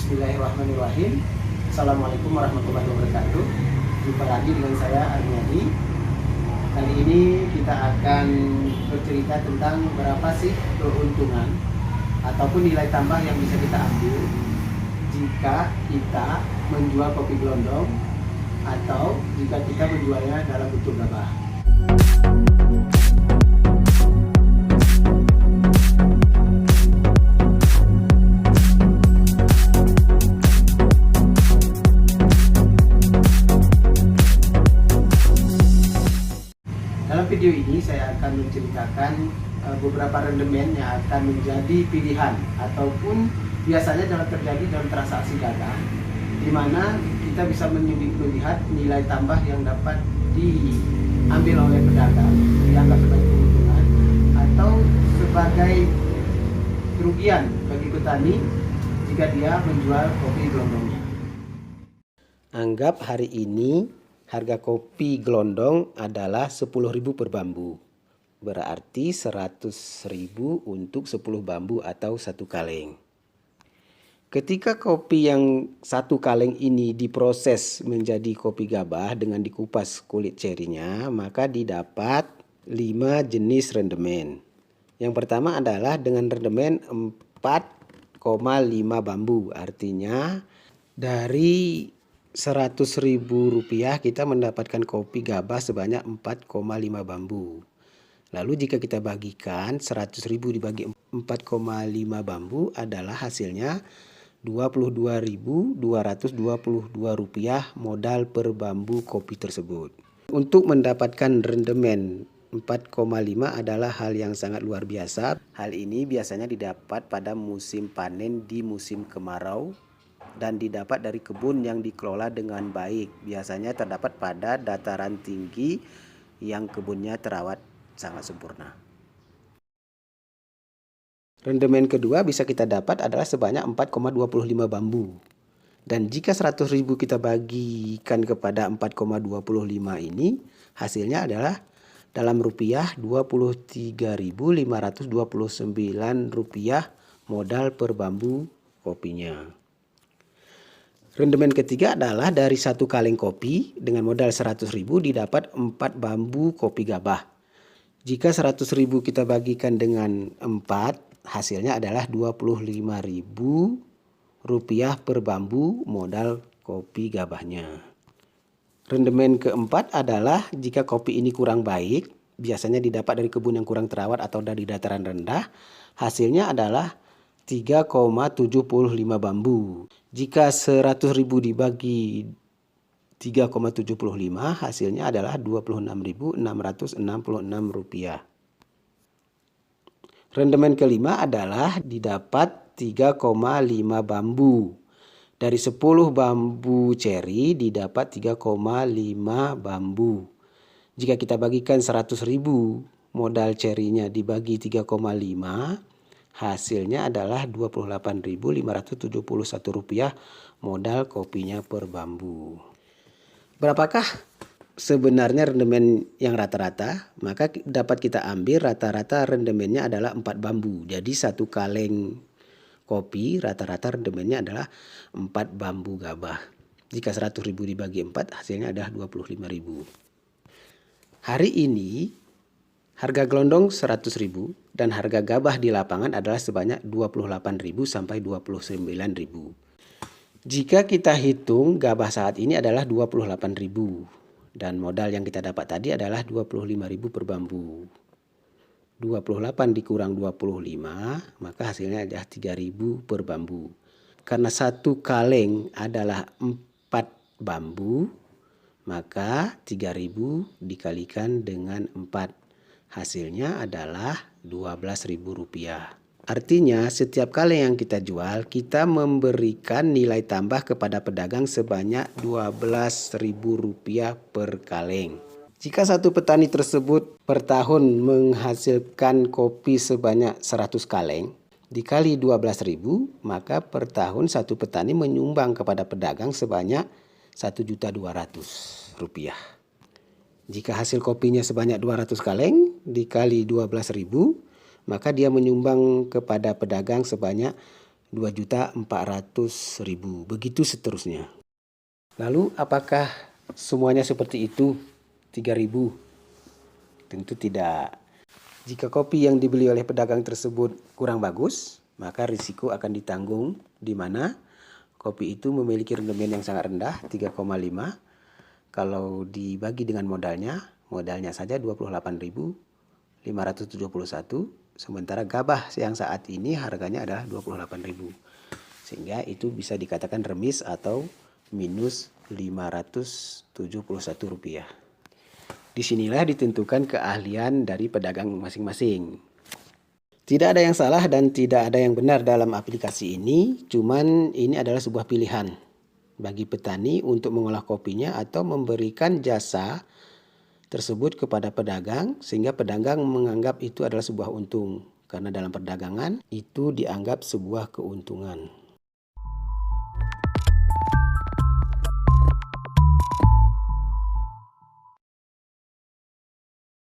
Bismillahirrahmanirrahim. Assalamualaikum warahmatullahi wabarakatuh. Jumpa lagi dengan saya Armiadi. Kali ini kita akan bercerita tentang berapa sih keuntungan ataupun nilai tambah yang bisa kita ambil jika kita menjual kopi gelondong atau jika kita menjualnya dalam bentuk gabah. Dalam video ini saya akan menceritakan beberapa rendemen yang akan menjadi pilihan ataupun biasanya terjadi dalam transaksi dagang, di mana kita bisa melihat nilai tambah yang dapat diambil oleh pedagang dianggap sebagai keuntungan atau sebagai kerugian bagi petani jika dia menjual kopi gelondongnya. Anggap hari ini harga kopi gelondong adalah 10.000 per bambu. Berarti 100.000 untuk 10 bambu atau 1 kaleng. Ketika kopi yang 1 kaleng ini diproses menjadi kopi gabah dengan dikupas kulit cerinya, maka didapat 5 jenis rendemen. Yang pertama adalah dengan rendemen 4,5 bambu. Artinya dari Rp100.000 kita mendapatkan kopi gabah sebanyak 4,5 bambu. Lalu jika kita bagikan 100.000 dibagi 4,5 bambu adalah hasilnya Rp22.222 modal per bambu kopi tersebut. Untuk mendapatkan rendemen 4,5 adalah hal yang sangat luar biasa. Hal ini biasanya didapat pada musim panen di musim kemarau dan didapat dari kebun yang dikelola dengan baik. Biasanya terdapat pada dataran tinggi yang kebunnya terawat sangat sempurna. Rendemen kedua bisa kita dapat adalah sebanyak 4,25 bambu. Dan jika 100.000 kita bagikan kepada 4,25 ini, hasilnya adalah dalam rupiah Rp23.529 modal per bambu kopinya. Rendemen ketiga adalah dari 1 kaleng kopi dengan modal 100.000 didapat 4 bambu kopi gabah. Jika 100.000 kita bagikan dengan 4, hasilnya adalah Rp25.000 per bambu modal kopi gabahnya. Rendemen keempat adalah jika kopi ini kurang baik, biasanya didapat dari kebun yang kurang terawat atau dari dataran rendah, hasilnya adalah 3,75 bambu. Jika 100.000 dibagi 3,75 hasilnya adalah Rp26.666. Rendemen kelima adalah didapat 3,5 bambu. Dari 10 bambu ceri didapat 3,5 bambu. Jika kita bagikan 100.000 modal cerinya dibagi 3,5, hasilnya adalah Rp28.571 modal kopinya per bambu. Berapakah sebenarnya rendemen yang rata-rata? Maka dapat kita ambil rata-rata rendemennya adalah 4 bambu. Jadi 1 kaleng kopi rata-rata rendemennya adalah 4 bambu gabah. Jika 100.000 dibagi 4 hasilnya adalah Rp25.000. Hari ini harga gelondong 100.000 dan harga gabah di lapangan adalah sebanyak 28.000 sampai 29.000. Jika kita hitung gabah saat ini adalah 28.000 dan modal yang kita dapat tadi adalah 25.000 per bambu. 28 dikurang 25 maka hasilnya adalah 3.000 per bambu. Karena 1 kaleng adalah 4 bambu maka 3.000 dikalikan dengan 4. Hasilnya adalah Rp12.000. Artinya setiap kali yang kita jual kita memberikan nilai tambah kepada pedagang sebanyak Rp12.000 per kaleng. Jika satu petani tersebut per tahun menghasilkan kopi sebanyak 100 kaleng dikali 12.000 maka per tahun satu petani menyumbang kepada pedagang sebanyak Rp1.200.000. Jika hasil kopinya sebanyak 200 kaleng dikali 12.000, maka dia menyumbang kepada pedagang sebanyak 2.400.000. Begitu seterusnya. Lalu apakah semuanya seperti itu? 3.000? Tentu tidak. Jika kopi yang dibeli oleh pedagang tersebut kurang bagus, maka risiko akan ditanggung, di mana kopi itu memiliki rendemen yang sangat rendah, 3,5. Kalau dibagi dengan modalnya saja 28.571, sementara gabah yang saat ini harganya adalah 28.000. Sehingga itu bisa dikatakan remis atau minus Rp571. Disinilah ditentukan keahlian dari pedagang masing-masing. Tidak ada yang salah dan tidak ada yang benar dalam aplikasi ini, cuman ini adalah sebuah pilihan bagi petani untuk mengolah kopinya atau memberikan jasa tersebut kepada pedagang, sehingga pedagang menganggap itu adalah sebuah untung, karena dalam perdagangan itu dianggap sebuah keuntungan.